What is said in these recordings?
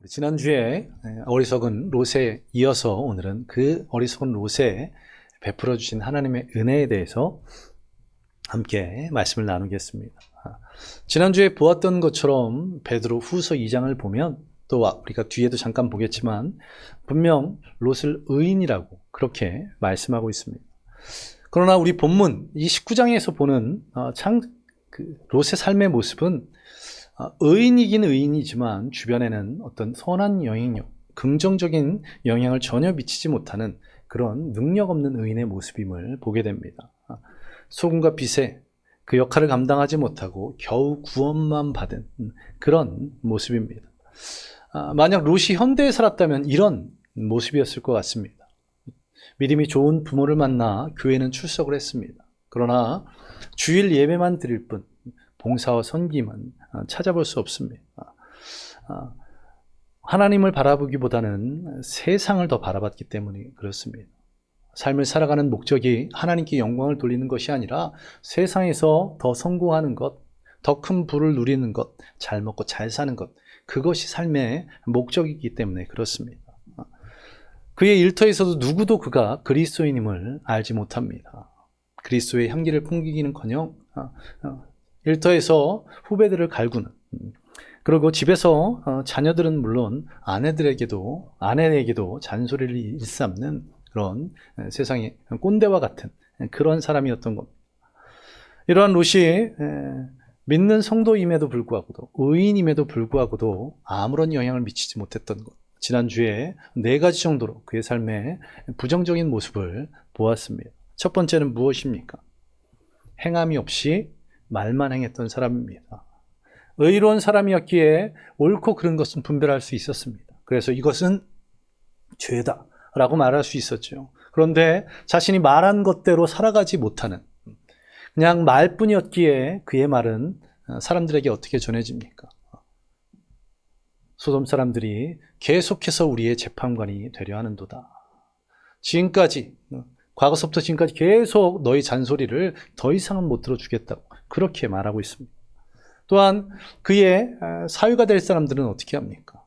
지난주에 어리석은 롯에 이어서 오늘은 그 어리석은 롯에 베풀어 주신 하나님의 은혜에 대해서 함께 말씀을 나누겠습니다. 지난주에 보았던 것처럼 베드로 후서 2장을 보면 또 우리가 뒤에도 잠깐 보겠지만 분명 롯을 의인이라고 그렇게 말씀하고 있습니다. 그러나 우리 본문 이 19장에서 보는 롯의 삶의 모습은 의인이긴 의인이지만 주변에는 어떤 선한 영향력, 긍정적인 영향을 전혀 미치지 못하는 그런 능력 없는 의인의 모습임을 보게 됩니다. 소금과 빛에 그 역할을 감당하지 못하고 겨우 구원만 받은 그런 모습입니다. 만약 롯이 현대에 살았다면 이런 모습이었을 것 같습니다. 믿음이 좋은 부모를 만나 교회는 출석을 했습니다. 그러나 주일 예배만 드릴 뿐 봉사와 선기만 찾아볼 수 없습니다. 하나님을 바라보기보다는 세상을 더 바라봤기 때문에 그렇습니다. 삶을 살아가는 목적이 하나님께 영광을 돌리는 것이 아니라 세상에서 더 성공하는 것, 더 큰 부를 누리는 것, 잘 먹고 잘 사는 것, 그것이 삶의 목적이기 때문에 그렇습니다. 그의 일터에서도 누구도 그가 그리스도인임을 알지 못합니다. 그리스도의 향기를 풍기기는커녕 일터에서 후배들을 갈구는, 그리고 집에서 자녀들은 물론 아내에게도 잔소리를 일삼는 그런 세상의 꼰대와 같은 그런 사람이었던 겁니다. 이러한 롯이 믿는 성도임에도 불구하고도 의인임에도 불구하고도 아무런 영향을 미치지 못했던 것, 지난주에 4가지 정도로 그의 삶의 부정적인 모습을 보았습니다. 첫 번째는 무엇입니까? 행함이 없이 말만 행했던 사람입니다. 의로운 사람이었기에 옳고 그른 것은 분별할 수 있었습니다. 그래서 이것은 죄다 라고 말할 수 있었죠. 그런데 자신이 말한 것대로 살아가지 못하는, 그냥 말뿐이었기에 그의 말은 사람들에게 어떻게 전해집니까? 소돔 사람들이 계속해서 우리의 재판관이 되려 하는도다. 과거서부터 지금까지 계속 너희 잔소리를 더 이상은 못 들어주겠다고 그렇게 말하고 있습니다. 또한 그의 사위가 될 사람들은 어떻게 합니까?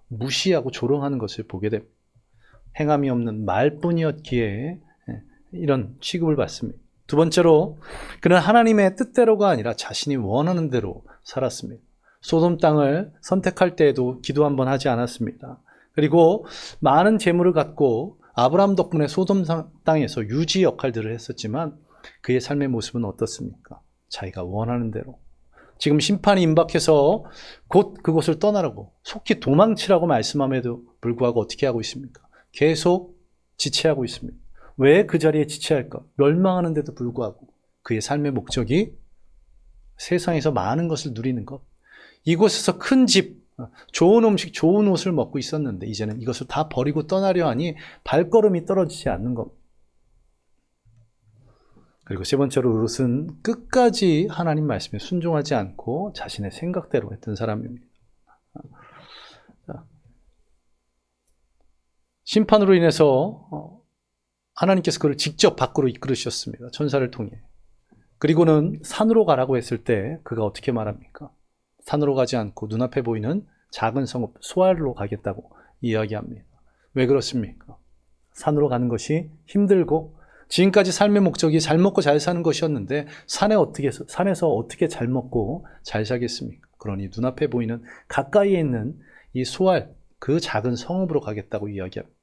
무시하고 조롱하는 것을 보게 됩니다. 행함이 없는 말뿐이었기에 이런 취급을 받습니다. 두 번째로 그는 하나님의 뜻대로가 아니라 자신이 원하는 대로 살았습니다. 소돔 땅을 선택할 때에도 기도 한번 하지 않았습니다. 그리고 많은 재물을 갖고 아브라함 덕분에 소돔 땅에서 유지 역할들을 했었지만 그의 삶의 모습은 어떻습니까? 자기가 원하는 대로. 지금 심판이 임박해서 곧 그곳을 떠나라고 속히 도망치라고 말씀함에도 불구하고 어떻게 하고 있습니까? 계속 지체하고 있습니다. 왜 그 자리에 지체할까? 멸망하는데도 불구하고 그의 삶의 목적이 세상에서 많은 것을 누리는 것, 이곳에서 큰 집, 좋은 음식, 좋은 옷을 먹고 있었는데 이제는 이것을 다 버리고 떠나려 하니 발걸음이 떨어지지 않는 것. 그리고 세 번째로 롯은 끝까지 하나님 말씀에 순종하지 않고 자신의 생각대로 했던 사람입니다. 심판으로 인해서 하나님께서 그를 직접 밖으로 이끌으셨습니다. 천사를 통해. 그리고는 산으로 가라고 했을 때 그가 어떻게 말합니까? 산으로 가지 않고 눈앞에 보이는 작은 성읍 소알로 가겠다고 이야기합니다. 왜 그렇습니까? 산으로 가는 것이 힘들고 지금까지 삶의 목적이 잘 먹고 잘 사는 것이었는데 산에서 어떻게 잘 먹고 잘 살겠습니까? 그러니 눈앞에 보이는 가까이에 있는 이 소알, 그 작은 성읍으로 가겠다고 이야기합니다.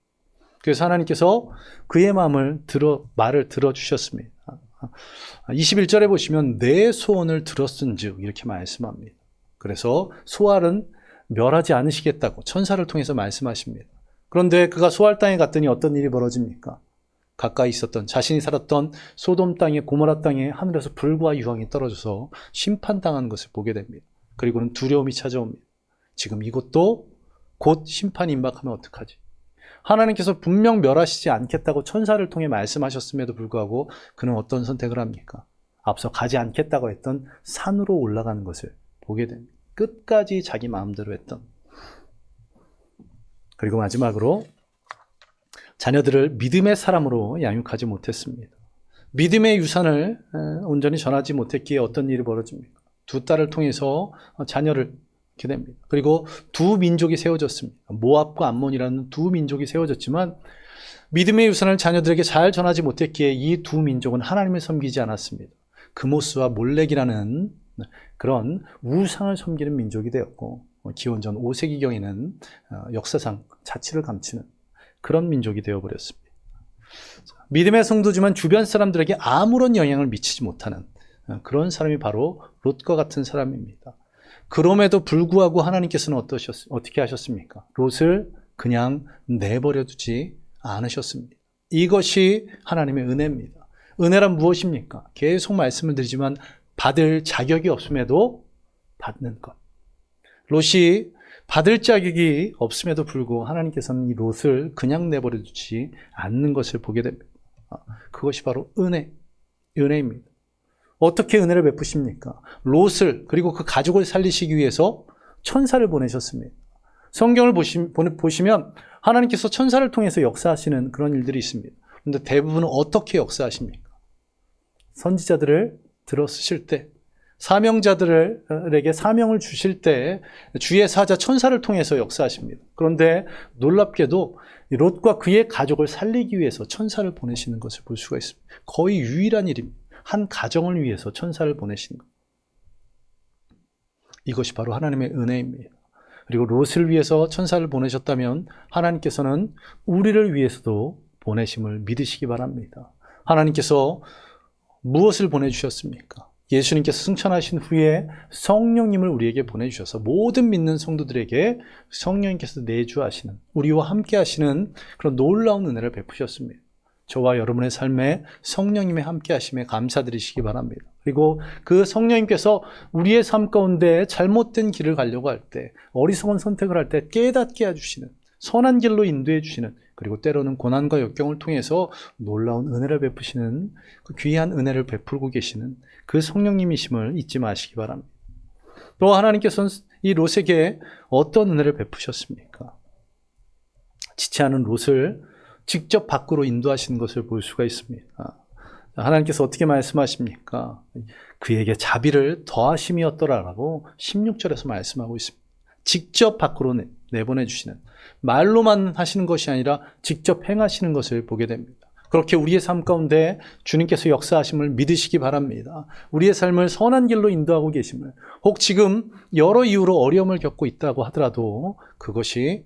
그래서 하나님께서 그의 말을 들어주셨습니다. 21절에 보시면 내 소원을 들었은즉 이렇게 말씀합니다. 그래서 소알은 멸하지 않으시겠다고 천사를 통해서 말씀하십니다. 그런데 그가 소알 땅에 갔더니 어떤 일이 벌어집니까? 가까이 있었던 자신이 살았던 소돔 땅에 고모라 땅에 하늘에서 불과 유황이 떨어져서 심판당하는 것을 보게 됩니다. 그리고는 두려움이 찾아옵니다. 지금 이것도 곧 심판이 임박하면 어떡하지? 하나님께서 분명 멸하시지 않겠다고 천사를 통해 말씀하셨음에도 불구하고 그는 어떤 선택을 합니까? 앞서 가지 않겠다고 했던 산으로 올라가는 것을 보게 됩니다. 끝까지 자기 마음대로 했던. 그리고 마지막으로 자녀들을 믿음의 사람으로 양육하지 못했습니다. 믿음의 유산을 온전히 전하지 못했기에 어떤 일이 벌어집니까? 두 딸을 통해서 자녀를 이렇게 됩니다. 그리고 두 민족이 세워졌습니다. 모압과 암몬이라는 두 민족이 세워졌지만 믿음의 유산을 자녀들에게 잘 전하지 못했기에 이 두 민족은 하나님을 섬기지 않았습니다. 그모스와 몰렉이라는 그런 우상을 섬기는 민족이 되었고, 기원전 5세기경에는 역사상 자치를 감추는 그런 민족이 되어버렸습니다. 믿음의 성도지만 주변 사람들에게 아무런 영향을 미치지 못하는 그런 사람이 바로 롯과 같은 사람입니다. 그럼에도 불구하고 하나님께서는 어떻게 하셨습니까? 롯을 그냥 내버려 두지 않으셨습니다. 이것이 하나님의 은혜입니다. 은혜란 무엇입니까? 계속 말씀을 드리지만 받을 자격이 없음에도 받는 것. 롯이 받을 자격이 없음에도 불구하고 하나님께서는 이 롯을 그냥 내버려 두지 않는 것을 보게 됩니다. 그것이 바로 은혜입니다. 어떻게 은혜를 베푸십니까? 롯을 그리고 그 가족을 살리시기 위해서 천사를 보내셨습니다. 성경을 보시면 하나님께서 천사를 통해서 역사하시는 그런 일들이 있습니다. 그런데 대부분은 어떻게 역사하십니까? 선지자들을 들어 쓰실 때, 사명자들에게 사명을 주실 때 주의 사자 천사를 통해서 역사하십니다. 그런데 놀랍게도 롯과 그의 가족을 살리기 위해서 천사를 보내시는 것을 볼 수가 있습니다. 거의 유일한 일입니다. 한 가정을 위해서 천사를 보내신 것. 이것이 바로 하나님의 은혜입니다. 그리고 롯을 위해서 천사를 보내셨다면 하나님께서는 우리를 위해서도 보내심을 믿으시기 바랍니다. 하나님께서 무엇을 보내주셨습니까? 예수님께서 승천하신 후에 성령님을 우리에게 보내주셔서 모든 믿는 성도들에게 성령님께서 내주하시는, 우리와 함께 하시는 그런 놀라운 은혜를 베푸셨습니다. 저와 여러분의 삶에 성령님의 함께 하심에 감사드리시기 바랍니다. 그리고 그 성령님께서 우리의 삶 가운데 잘못된 길을 가려고 할 때, 어리석은 선택을 할 때 깨닫게 해주시는, 선한 길로 인도해 주시는, 그리고 때로는 고난과 역경을 통해서 놀라운 은혜를 베푸시는, 그 귀한 은혜를 베풀고 계시는 그 성령님이심을 잊지 마시기 바랍니다. 또 하나님께서는 이 롯에게 어떤 은혜를 베푸셨습니까? 지체하는 롯을 직접 밖으로 인도하시는 것을 볼 수가 있습니다. 하나님께서 어떻게 말씀하십니까? 그에게 자비를 더하심이었더라라고 16절에서 말씀하고 있습니다. 직접 밖으로 내보내주시는, 말로만 하시는 것이 아니라 직접 행하시는 것을 보게 됩니다. 그렇게 우리의 삶 가운데 주님께서 역사하심을 믿으시기 바랍니다. 우리의 삶을 선한 길로 인도하고 계심을, 혹 지금 여러 이유로 어려움을 겪고 있다고 하더라도 그것이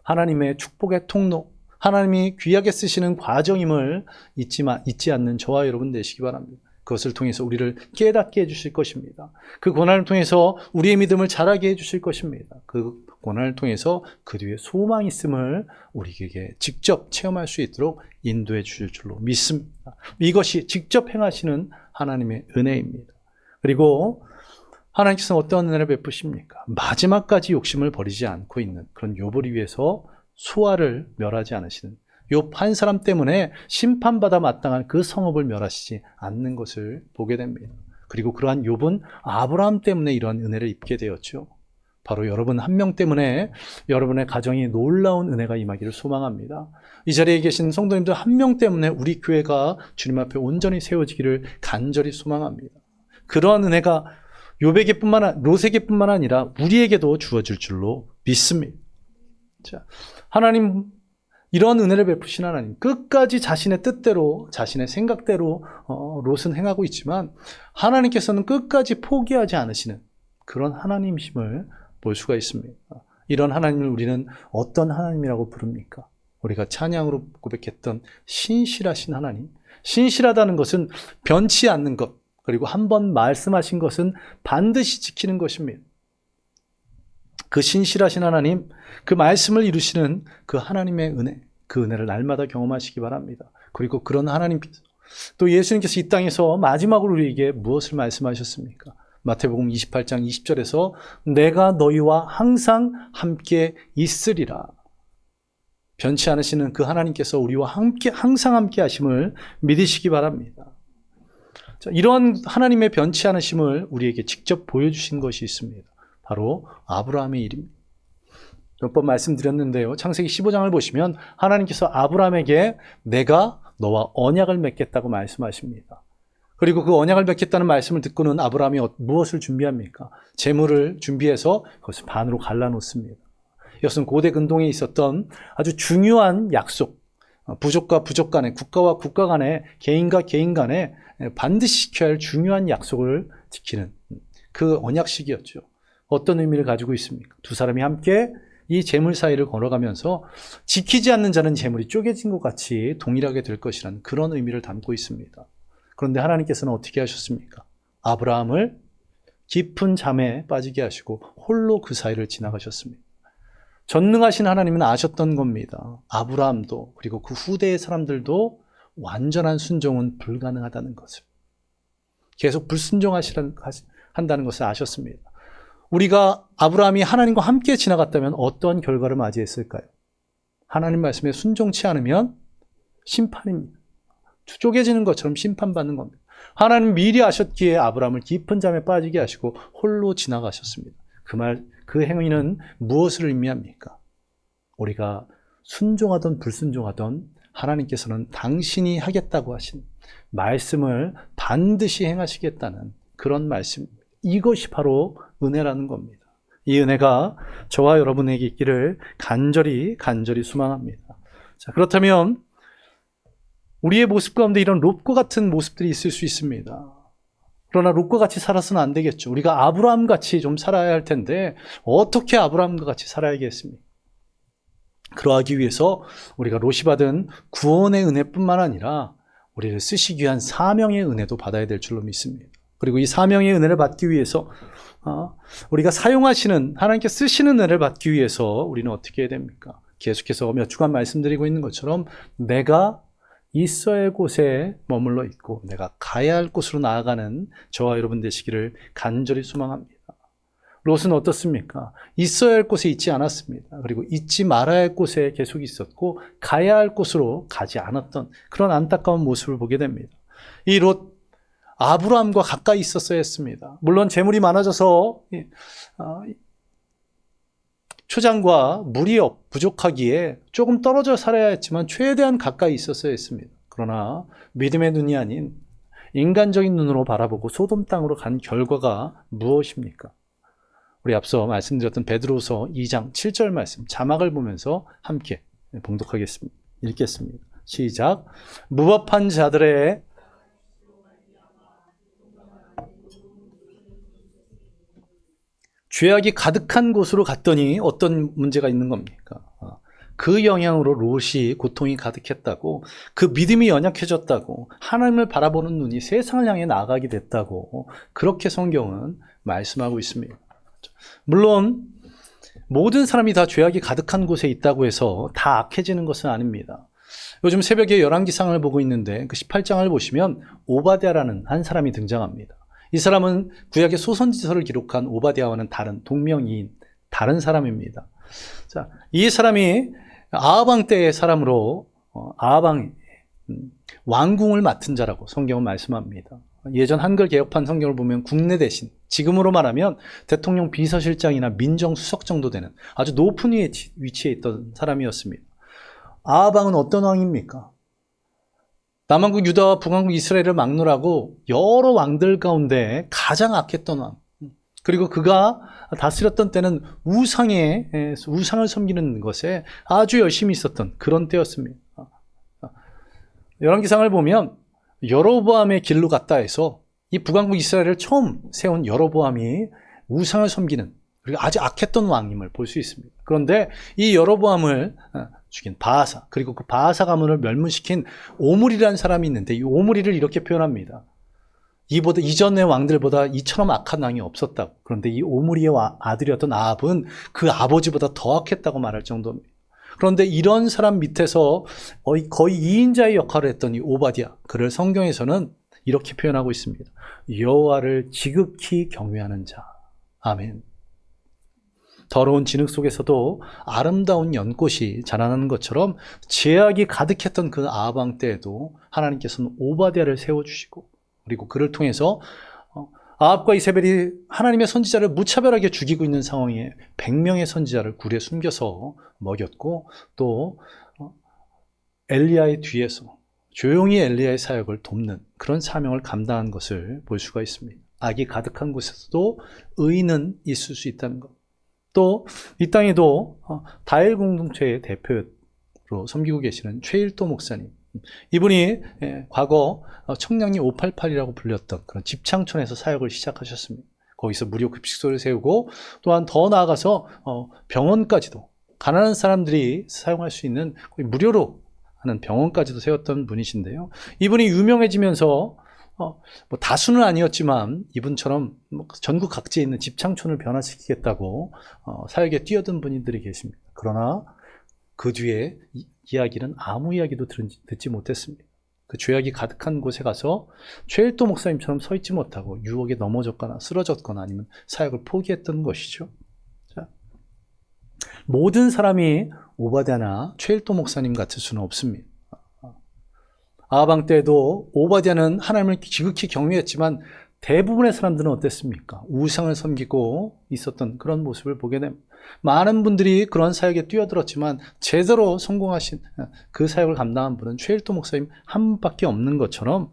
하나님의 축복의 통로, 하나님이 귀하게 쓰시는 과정임을 잊지 않는 저와 여러분 되시기 바랍니다. 그것을 통해서 우리를 깨닫게 해주실 것입니다. 그 고난을 통해서 우리의 믿음을 자라게 해주실 것입니다. 그 고난을 통해서 그 뒤에 소망이 있음을 우리에게 직접 체험할 수 있도록 인도해 주실 줄로 믿습니다. 이것이 직접 행하시는 하나님의 은혜입니다. 그리고 하나님께서는 어떤 은혜를 베푸십니까? 마지막까지 욕심을 버리지 않고 있는 그런 욥을 위해서 수아를 멸하지 않으시는, 욥 한 사람 때문에 심판받아 마땅한 그 성읍을 멸하시지 않는 것을 보게 됩니다. 그리고 그러한 욥은 아브라함 때문에 이러한 은혜를 입게 되었죠. 바로 여러분 한 명 때문에 여러분의 가정이 놀라운 은혜가 임하기를 소망합니다. 이 자리에 계신 성도님들 한 명 때문에 우리 교회가 주님 앞에 온전히 세워지기를 간절히 소망합니다. 그러한 은혜가 롯에게뿐만 아니라 우리에게도 주어질 줄로 믿습니다. 자, 하나님, 이런 은혜를 베푸신 하나님, 끝까지 자신의 뜻대로, 자신의 생각대로 롯은 행하고 있지만 하나님께서는 끝까지 포기하지 않으시는 그런 하나님이심을 볼 수가 있습니다. 이런 하나님을 우리는 어떤 하나님이라고 부릅니까? 우리가 찬양으로 고백했던 신실하신 하나님. 신실하다는 것은 변치 않는 것, 그리고 한번 말씀하신 것은 반드시 지키는 것입니다. 그 신실하신 하나님, 그 말씀을 이루시는 그 하나님의 은혜, 그 은혜를 날마다 경험하시기 바랍니다. 그리고 그런 하나님께서, 또 예수님께서 이 땅에서 마지막으로 우리에게 무엇을 말씀하셨습니까? 마태복음 28장 20절에서 내가 너희와 항상 함께 있으리라. 변치 않으시는 그 하나님께서 우리와 항상 함께 하심을 믿으시기 바랍니다. 자, 이런 하나님의 변치 않으심을 우리에게 직접 보여주신 것이 있습니다. 바로 아브라함의 일입니다. 몇 번 말씀드렸는데요. 창세기 15장을 보시면 하나님께서 아브라함에게 내가 너와 언약을 맺겠다고 말씀하십니다. 그리고 그 언약을 맺겠다는 말씀을 듣고는 아브라함이 무엇을 준비합니까? 재물을 준비해서 그것을 반으로 갈라놓습니다. 이것은 고대 근동에 있었던 아주 중요한 약속, 부족과 부족 간에, 국가와 국가 간에, 개인과 개인 간에 반드시 지켜야 할 중요한 약속을 지키는 그 언약식이었죠. 어떤 의미를 가지고 있습니까? 두 사람이 함께 이 재물 사이를 걸어가면서 지키지 않는 자는 재물이 쪼개진 것 같이 동일하게 될 것이라는 그런 의미를 담고 있습니다. 그런데 하나님께서는 어떻게 하셨습니까? 아브라함을 깊은 잠에 빠지게 하시고 홀로 그 사이를 지나가셨습니다. 전능하신 하나님은 아셨던 겁니다. 아브라함도 그리고 그 후대의 사람들도 완전한 순종은 불가능하다는 것을. 계속 불순종한다는 것을 아셨습니다. 우리가 아브라함이 하나님과 함께 지나갔다면 어떤 결과를 맞이했을까요? 하나님 말씀에 순종치 않으면 심판입니다. 쪼개지는 것처럼 심판받는 겁니다. 하나님 미리 아셨기에 아브라함을 깊은 잠에 빠지게 하시고 홀로 지나가셨습니다. 그 행위는 무엇을 의미합니까? 우리가 순종하던 불순종하던 하나님께서는 당신이 하겠다고 하신 말씀을 반드시 행하시겠다는 그런 말씀. 이것이 바로 은혜라는 겁니다. 이 은혜가 저와 여러분에게 있기를 간절히 소망합니다. 자, 그렇다면 우리의 모습 가운데 이런 롯과 같은 모습들이 있을 수 있습니다. 그러나 롯과 같이 살아서는 안 되겠죠. 우리가 아브라함 같이 좀 살아야 할 텐데 어떻게 아브라함과 같이 살아야겠습니까? 그러하기 위해서 우리가 롯이 받은 구원의 은혜뿐만 아니라 우리를 쓰시기 위한 사명의 은혜도 받아야 될 줄로 믿습니다. 그리고 이 사명의 은혜를 받기 위해서 우리가 사용하시는 하나님께 쓰시는 은혜를 받기 위해서 우리는 어떻게 해야 됩니까? 계속해서 몇 주간 말씀드리고 있는 것처럼 내가 있어야 할 곳에 머물러 있고 내가 가야 할 곳으로 나아가는 저와 여러분 되시기를 간절히 소망합니다. 롯은 어떻습니까? 있어야 할 곳에 있지 않았습니다. 그리고 있지 말아야 할 곳에 계속 있었고 가야 할 곳으로 가지 않았던 그런 안타까운 모습을 보게 됩니다. 이 롯, 아브라함과 가까이 있었어야 했습니다. 물론 재물이 많아져서 초장과 물이 부족하기에 조금 떨어져 살아야 했지만 최대한 가까이 있었어야 했습니다. 그러나 믿음의 눈이 아닌 인간적인 눈으로 바라보고 소돔 땅으로 간 결과가 무엇입니까? 우리 앞서 말씀드렸던 베드로서 2장 7절 말씀 자막을 보면서 함께 봉독하겠습니다. 읽겠습니다. 시작. 무법한 자들의 죄악이 가득한 곳으로 갔더니 어떤 문제가 있는 겁니까? 그 영향으로 롯이 고통이 가득했다고, 그 믿음이 연약해졌다고, 하나님을 바라보는 눈이 세상을 향해 나아가게 됐다고 그렇게 성경은 말씀하고 있습니다. 물론 모든 사람이 다 죄악이 가득한 곳에 있다고 해서 다 악해지는 것은 아닙니다. 요즘 새벽에 열왕기상을 보고 있는데 그 18장을 보시면 오바댜라는 한 사람이 등장합니다. 이 사람은 구약의 소선지서를 기록한 오바댜와는 다른 동명이인 다른 사람입니다. 자, 이 사람이 아하방 때의 사람으로 아하방 왕궁을 맡은 자라고 성경은 말씀합니다. 예전 한글 개혁판 성경을 보면 국내 대신 지금으로 말하면 대통령 비서실장이나 민정수석 정도 되는 아주 높은 위치에 있던 사람이었습니다. 아하방은 어떤 왕입니까? 남왕국 유다와 북왕국 이스라엘을 막노라고 여러 왕들 가운데 가장 악했던 왕. 그리고 그가 다스렸던 때는 우상을 섬기는 것에 아주 열심히 있었던 그런 때였습니다. 열왕기상을 보면 여로보암의 길로 갔다 해서 이 북왕국 이스라엘을 처음 세운 여로보암이 우상을 섬기는 그리고 아주 악했던 왕임을 볼 수 있습니다. 그런데 이 여로보암을 죽인 바하사, 그리고 그 바하사 가문을 멸문시킨 오므리라는 사람이 있는데 이 오므리를 이렇게 표현합니다. 이전의 왕들보다 이처럼 악한 왕이 없었다고. 그런데 이 오므리의 아들이었던 아합은 그 아버지보다 더 악했다고 말할 정도입니다. 그런데 이런 사람 밑에서 거의 2인자의 역할을 했던 이 오바댜, 그를 성경에서는 이렇게 표현하고 있습니다. 여호와를 지극히 경외하는 자. 아멘. 더러운 진흙 속에서도 아름다운 연꽃이 자라나는 것처럼 죄악이 가득했던 그 아합 왕 때에도 하나님께서는 오바댜를 세워주시고 그리고 그를 통해서 아합과 이세벨이 하나님의 선지자를 무차별하게 죽이고 있는 상황에 100명의 선지자를 굴에 숨겨서 먹였고 또 엘리야의 뒤에서 조용히 엘리야의 사역을 돕는 그런 사명을 감당한 것을 볼 수가 있습니다. 악이 가득한 곳에서도 의인은 있을 수 있다는 것. 또 이 땅에도 다엘 공동체의 대표로 섬기고 계시는 최일도 목사님, 이분이 과거 청량리 588이라고 불렸던 그런 집창촌에서 사역을 시작하셨습니다. 거기서 무료 급식소를 세우고 또한 더 나아가서 병원까지도, 가난한 사람들이 사용할 수 있는 거의 무료로 하는 병원까지도 세웠던 분이신데요. 이분이 유명해지면서 뭐 다수는 아니었지만 이분처럼 전국 각지에 있는 집창촌을 변화시키겠다고 사역에 뛰어든 분들이 계십니다. 그러나 그 뒤에 이야기는 아무 이야기도 듣지 못했습니다. 그 죄악이 가득한 곳에 가서 최일도 목사님처럼 서 있지 못하고 유혹에 넘어졌거나 쓰러졌거나 아니면 사역을 포기했던 것이죠. 자, 모든 사람이 오바댜나 최일도 목사님 같을 수는 없습니다. 아하방 때도 오바댜는 하나님을 지극히 경외했지만 대부분의 사람들은 어땠습니까? 우상을 섬기고 있었던 그런 모습을 보게 됩니다. 많은 분들이 그런 사역에 뛰어들었지만 제대로 성공하신 그 사역을 감당한 분은 최일도 목사님 한 분밖에 없는 것처럼,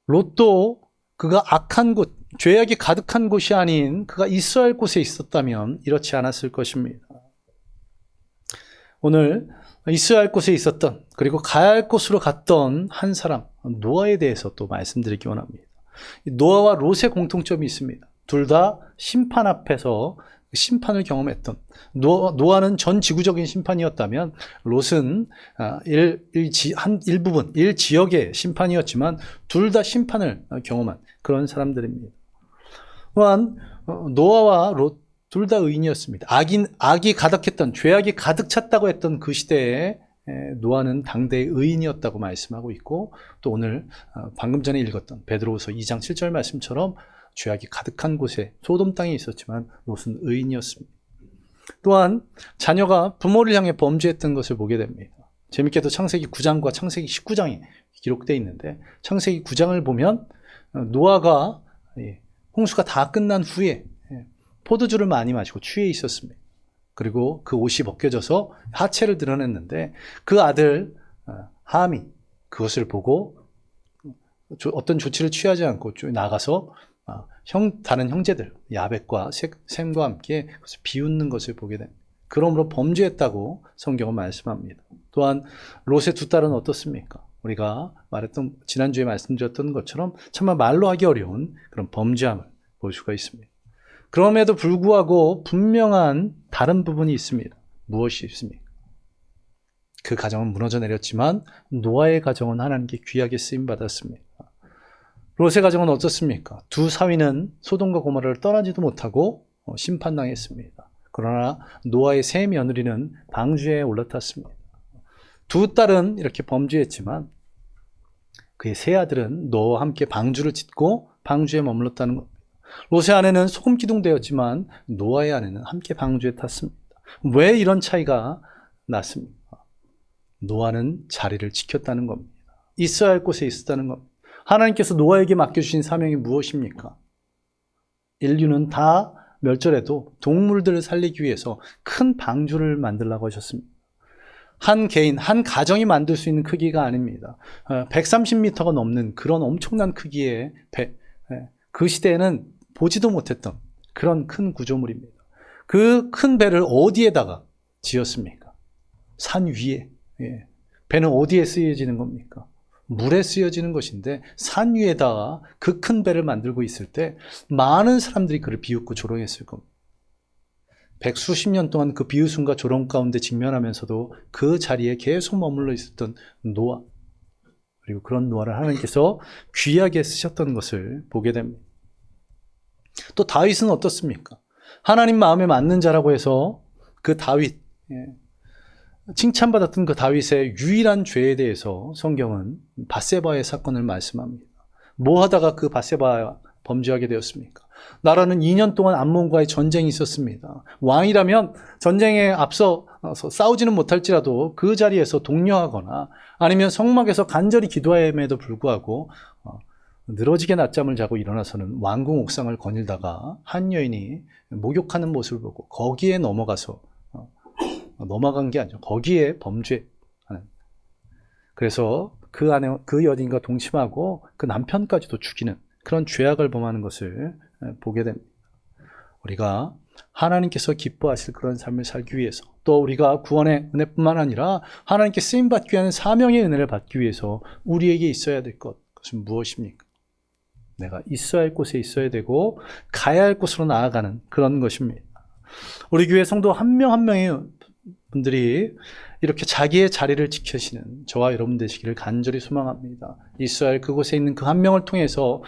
롯도 그가 악한 곳, 죄악이 가득한 곳이 아닌 그가 있어야 할 곳에 있었다면 이렇지 않았을 것입니다. 오늘 있어야 할 곳에 있었던, 그리고 가야 할 곳으로 갔던 한 사람, 노아에 대해서 또 말씀드리기 원합니다. 노아와 롯의 공통점이 있습니다. 둘 다 심판 앞에서 심판을 경험했던, 노아는 전 지구적인 심판이었다면 롯은 일 지역의 심판이었지만 둘 다 심판을 경험한 그런 사람들입니다. 또한 노아와 롯 둘 다 의인이었습니다. 악이 가득했던, 죄악이 가득 찼다고 했던 그 시대에 노아는 당대의 의인이었다고 말씀하고 있고, 또 오늘 방금 전에 읽었던 베드로후서 2장 7절 말씀처럼 죄악이 가득한 곳에 소돔 땅에 있었지만 롯은 의인이었습니다. 또한 자녀가 부모를 향해 범죄했던 것을 보게 됩니다. 재밌게도 창세기 9장과 창세기 19장이 기록되어 있는데, 창세기 9장을 보면 노아가 홍수가 다 끝난 후에 포도주를 많이 마시고 취해 있었습니다. 그리고 그 옷이 벗겨져서 하체를 드러냈는데 그 아들 함이 그것을 보고 어떤 조치를 취하지 않고 나가서 다른 형제들 야벳과 셈과 함께 그것을 비웃는 것을 보게 됩니다. 그러므로 범죄했다고 성경은 말씀합니다. 또한 롯의 두 딸은 어떻습니까? 우리가 말했던, 지난주에 말씀드렸던 것처럼 정말 말로 하기 어려운 그런 범죄함을 볼 수가 있습니다. 그럼에도 불구하고 분명한 다른 부분이 있습니다. 무엇이 있습니까? 그 가정은 무너져 내렸지만 노아의 가정은 하나님께 귀하게 쓰임받았습니다. 롯의 가정은 어떻습니까? 두 사위는 소돔과 고모라를 떠나지도 못하고 심판당했습니다. 그러나 노아의 세 며느리는 방주에 올라탔습니다. 두 딸은 이렇게 범죄했지만 그의 세 아들은 노아와 함께 방주를 짓고 방주에 머물렀다는 겁니다. 롯의 아내는 소금 기둥되었지만 노아의 아내는 함께 방주에 탔습니다. 왜 이런 차이가 났습니까? 노아는 자리를 지켰다는 겁니다. 있어야 할 곳에 있었다는 겁니다. 하나님께서 노아에게 맡겨주신 사명이 무엇입니까? 인류는 다 멸절해도 동물들을 살리기 위해서 큰 방주를 만들라고 하셨습니다. 한 개인, 한 가정이 만들 수 있는 크기가 아닙니다. 130m가 넘는 그런 엄청난 크기의 배, 그 시대에는 보지도 못했던 그런 큰 구조물입니다. 그 큰 배를 어디에다가 지었습니까? 산 위에. 배는 어디에 쓰여지는 겁니까? 물에 쓰여지는 것인데 산 위에다가 그 큰 배를 만들고 있을 때 많은 사람들이 그를 비웃고 조롱했을 겁니다. 백수십 년 동안 그 비웃음과 조롱 가운데 직면하면서도 그 자리에 계속 머물러 있었던 노아, 그리고 그런 노아를 하나님께서 귀하게 쓰셨던 것을 보게 됩니다. 또 다윗은 어떻습니까? 하나님 마음에 맞는 자라고 해서 그 다윗, 칭찬받았던 그 다윗의 유일한 죄에 대해서 성경은 밧세바의 사건을 말씀합니다. 뭐 하다가 그 밧세바 범죄하게 되었습니까? 나라는 2년 동안 암몬과의 전쟁이 있었습니다. 왕이라면 전쟁에 앞서 싸우지는 못할지라도 그 자리에서 독려하거나 아니면 성막에서 간절히 기도함에도 불구하고 늘어지게 낮잠을 자고 일어나서는 왕궁 옥상을 거닐다가 한 여인이 목욕하는 모습을 보고 거기에 넘어간 게 아니죠. 거기에 범죄하는, 그래서 그 안에 그 여인과 동침하고 그 남편까지도 죽이는 그런 죄악을 범하는 것을 보게 됩니다. 우리가 하나님께서 기뻐하실 그런 삶을 살기 위해서, 또 우리가 구원의 은혜뿐만 아니라 하나님께 쓰임받기 위한 사명의 은혜를 받기 위해서 우리에게 있어야 될 것은 무엇입니까? 내가 있어야 할 곳에 있어야 되고 가야 할 곳으로 나아가는 그런 것입니다. 우리 교회 성도 한 명 한 명의 분들이 이렇게 자기의 자리를 지키시는 저와 여러분 되시기를 간절히 소망합니다. 있어야 할 그곳에 있는 그 한 명을 통해서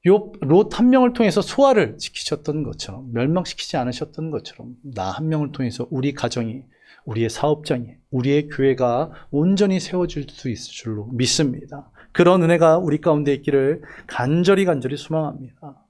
롯 한 명을 통해서 소아를 지키셨던 것처럼, 멸망시키지 않으셨던 것처럼 나 한 명을 통해서 우리 가정이, 우리의 사업장이, 우리의 교회가 온전히 세워질 수 있을 줄로 믿습니다. 그런 은혜가 우리 가운데 있기를 간절히 소망합니다.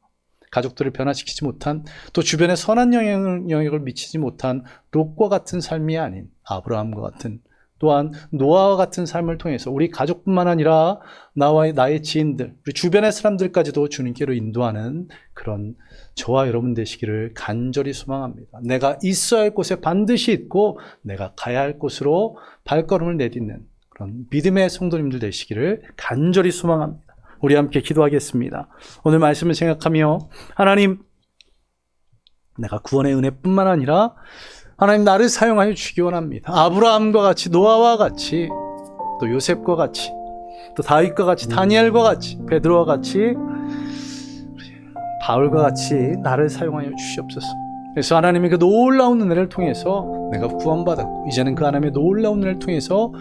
가족들을 변화시키지 못한, 또 주변에 선한 영향을 미치지 못한 롯과 같은 삶이 아닌 아브라함과 같은, 또한 노아와 같은 삶을 통해서 우리 가족뿐만 아니라 나와 나의 지인들, 우리 주변의 사람들까지도 주님께로 인도하는 그런 저와 여러분 되시기를 간절히 소망합니다. 내가 있어야 할 곳에 반드시 있고 내가 가야 할 곳으로 발걸음을 내딛는 그런 믿음의 성도님들 되시기를 간절히 소망합니다. 우리 함께 기도하겠습니다. 오늘 말씀을 생각하며, 하나님, 내가 구원의 은혜뿐만 아니라 하나님 나를 사용하여 주시기 원합니다. 아브라함과 같이, 노아와 같이, 또 요셉과 같이, 또 다윗과 같이, 다니엘과 같이, 베드로와 같이, 바울과 같이 나를 사용하여 주시옵소서. 그래서 하나님의 그 놀라운 은혜를 통해서 내가 구원받았고, 이제는 그 하나님의 놀라운 은혜를 통해서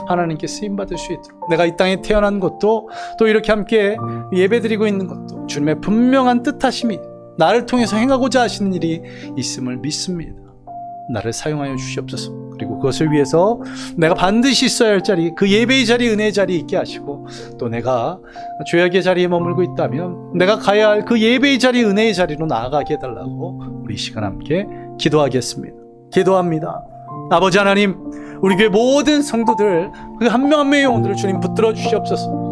하나님께 쓰임받을 수 있도록, 내가 이 땅에 태어난 것도, 또 이렇게 함께 예배드리고 있는 것도 주님의 분명한 뜻하심이 나를 통해서 행하고자 하시는 일이 있음을 믿습니다. 나를 사용하여 주시옵소서. 그리고 그것을 위해서 내가 반드시 있어야 할 자리, 그 예배의 자리, 은혜의 자리에 있게 하시고, 또 내가 죄악의 자리에 머물고 있다면 내가 가야 할 그 예배의 자리, 은혜의 자리로 나아가게 해달라고 우리 이 시간 함께 기도하겠습니다. 기도합니다. 아버지 하나님, 우리 교회 모든 성도들 그 한 명 한 명의 영혼들을 주님 붙들어 주시옵소서.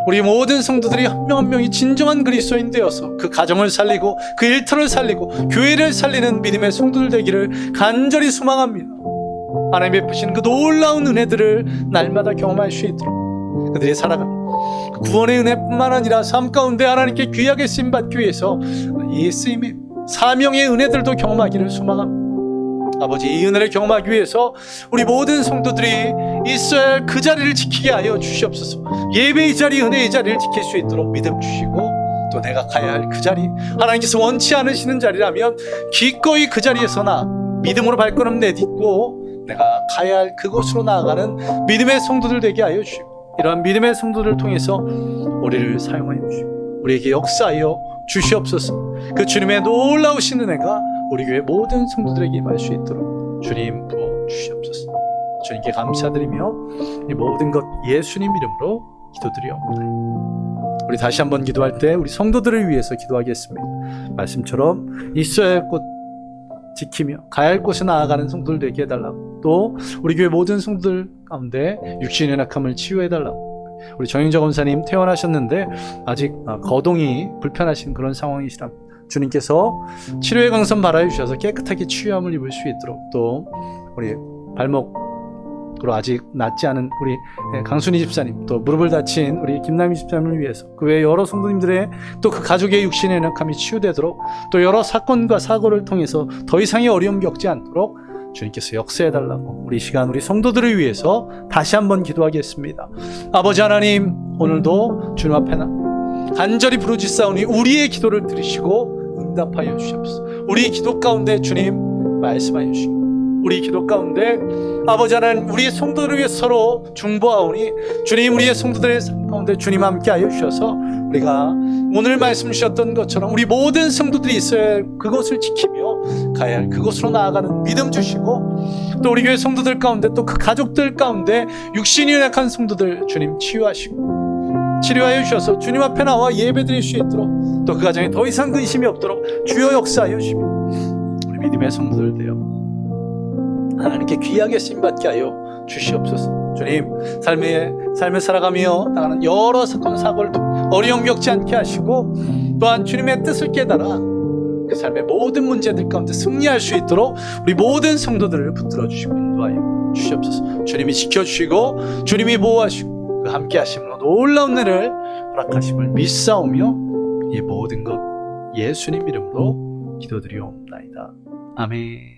우리 모든 성도들이 한 명 한 명이 진정한 그리스도인 되어서 그 가정을 살리고 그 일터를 살리고 교회를 살리는 믿음의 성도들 되기를 간절히 소망합니다. 하나님 베푸시는 그 놀라운 은혜들을 날마다 경험할 수 있도록 그들이 살아가는 구원의 은혜뿐만 아니라 삶 가운데 하나님께 귀하게 쓰임받기 위해서 이 쓰임의 사명의 은혜들도 경험하기를 소망합니다. 아버지, 이 은혜를 경험하기 위해서 우리 모든 성도들이 있어야 할 그 자리를 지키게 하여 주시옵소서. 예배의 자리, 은혜의 자리를 지킬 수 있도록 믿음 주시고, 또 내가 가야 할 그 자리, 하나님께서 원치 않으시는 자리라면 기꺼이 그 자리에서나 믿음으로 발걸음 내딛고 내가 가야 할 그곳으로 나아가는 믿음의 성도들 되게 하여 주시고, 이러한 믿음의 성도들을 통해서 우리를 사용하여 주시고 우리에게 역사하여 주시옵소서. 그 주님의 놀라우신 은혜가 우리 교회 모든 성도들에게 임할 수 있도록 주님 부어 주시옵소서. 주님께 감사드리며 이 모든 것 예수님 이름으로 기도드리옵나이다. 우리 다시 한번 기도할 때 우리 성도들을 위해서 기도하겠습니다. 말씀처럼 있어야 할 곳 지키며 가야 할 곳에 나아가는 성도들 되게 해달라고, 또 우리 교회 모든 성도들 가운데 육신의 연약함을 치유해달라고. 우리 정영자 권사님 퇴원하셨는데 아직 거동이 불편하신 그런 상황이시랍니다. 주님께서 치료의 강선 발하여 주셔서 깨끗하게 치유함을 입을 수 있도록, 또 우리 발목으로 아직 낫지 않은 우리 강순희 집사님, 또 무릎을 다친 우리 김남희 집사님을 위해서, 그 외 여러 성도님들의 또 그 가족의 육신의 연약함이 치유되도록, 또 여러 사건과 사고를 통해서 더 이상의 어려움 겪지 않도록 주님께서 역사해달라고 우리 시간 우리 성도들을 위해서 다시 한번 기도하겠습니다. 아버지 하나님, 오늘도 주님 앞에 간절히 부르짖사오니 우리의 기도를 들으시고 응답하여 주시옵소서. 우리 기도 가운데 주님 말씀하여 주시고, 우리 기도 가운데 아버지 하나님, 우리의 성도들을 위해 서로 중보하오니 주님, 우리의 성도들의 삶 가운데 주님 함께하여 주셔서 우리가 오늘 말씀 주셨던 것처럼 우리 모든 성도들이 있어야 할 그것을 지키며 가야 할 그곳으로 나아가는 믿음 주시고, 또 우리 교회 성도들 가운데 또 그 가족들 가운데 육신이 연약한 성도들 주님 치료하여 주셔서 주님 앞에 나와 예배드릴 수 있도록, 또 그 가정에 더 이상 근심이 없도록 주여 역사하여 주시며 우리 믿음의 성도들 되어 하나님께 귀하게 쓰임받게 하여 주시옵소서. 주님, 삶을 살아가며 나가는 여러 사건 사고를 어려움 겪지 않게 하시고, 또한 주님의 뜻을 깨달아 그 삶의 모든 문제들 가운데 승리할 수 있도록 우리 모든 성도들을 붙들어 주시고 인도하여 주시옵소서. 주님이 지켜주시고 주님이 보호하시고 그 함께 하심으로 놀라운 은혜를 허락하심을 믿사오며 이 모든 것 예수님 이름으로 기도드리옵나이다. 아멘.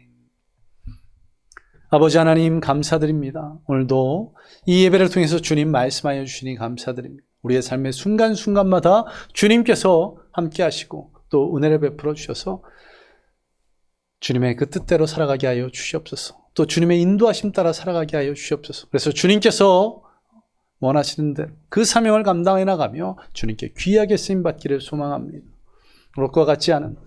아버지 하나님 감사드립니다. 오늘도 이 예배를 통해서 주님 말씀하여 주시니 감사드립니다. 우리의 삶의 순간순간마다 주님께서 함께 하시고 또 은혜를 베풀어 주셔서 주님의 그 뜻대로 살아가게 하여 주시옵소서. 또 주님의 인도하심 따라 살아가게 하여 주시옵소서. 그래서 주님께서 원하시는 대로 그 사명을 감당해 나가며 주님께 귀하게 쓰임받기를 소망합니다. 롯과 같지 않은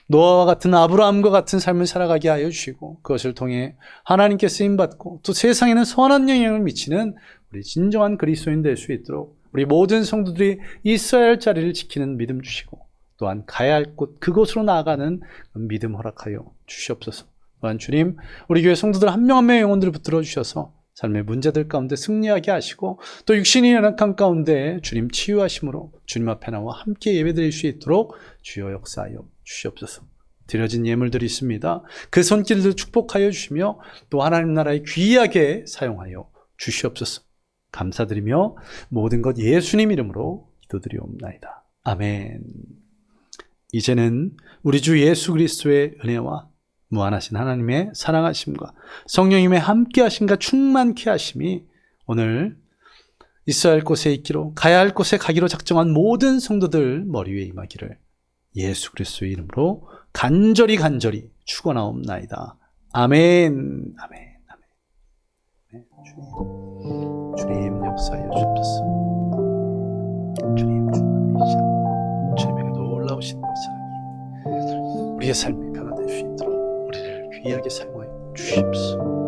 노아와 같은 아브라함과 같은 삶을 살아가게 하여 주시고 그것을 통해 하나님께 쓰임받고 또 세상에는 선한 영향을 미치는 우리 진정한 그리스도인 될 수 있도록 우리 모든 성도들이 있어야 할 자리를 지키는 믿음 주시고 또한 가야 할 곳 그곳으로 나아가는 믿음 허락하여 주시옵소서. 또한 주님 우리 교회 성도들 한 명 한 명의 영혼들을 붙들어 주셔서 삶의 문제들 가운데 승리하게 하시고 또 육신이 연약한 가운데 주님 치유하심으로 주님 앞에 나와 함께 예배드릴 수 있도록 주여 역사하여 주시옵소서. 드려진 예물들이 있습니다. 그 손길들 축복하여 주시며 또 하나님 나라에 귀하게 사용하여 주시옵소서. 감사드리며 모든 것 예수님 이름으로 기도드리옵나이다. 아멘. 이제는 우리 주 예수 그리스도의 은혜와 무한하신 하나님의 사랑하심과 성령님의 함께하심과 충만케 하심이 오늘 있어야 할 곳에 있기로 가야 할 곳에 가기로 작정한 모든 성도들 머리 위에 임하기를 예수 그리스도의 이름으로 간절히 축원하옵나이다. 아멘. 아멘. 아멘. 주님 역사하여 주옵소서. 주님 충만하시오. 주님에게 놀라우신 사랑이 우리의 삶에 변화될 수 있도록 우리를 귀하게 사용하여 주십시오.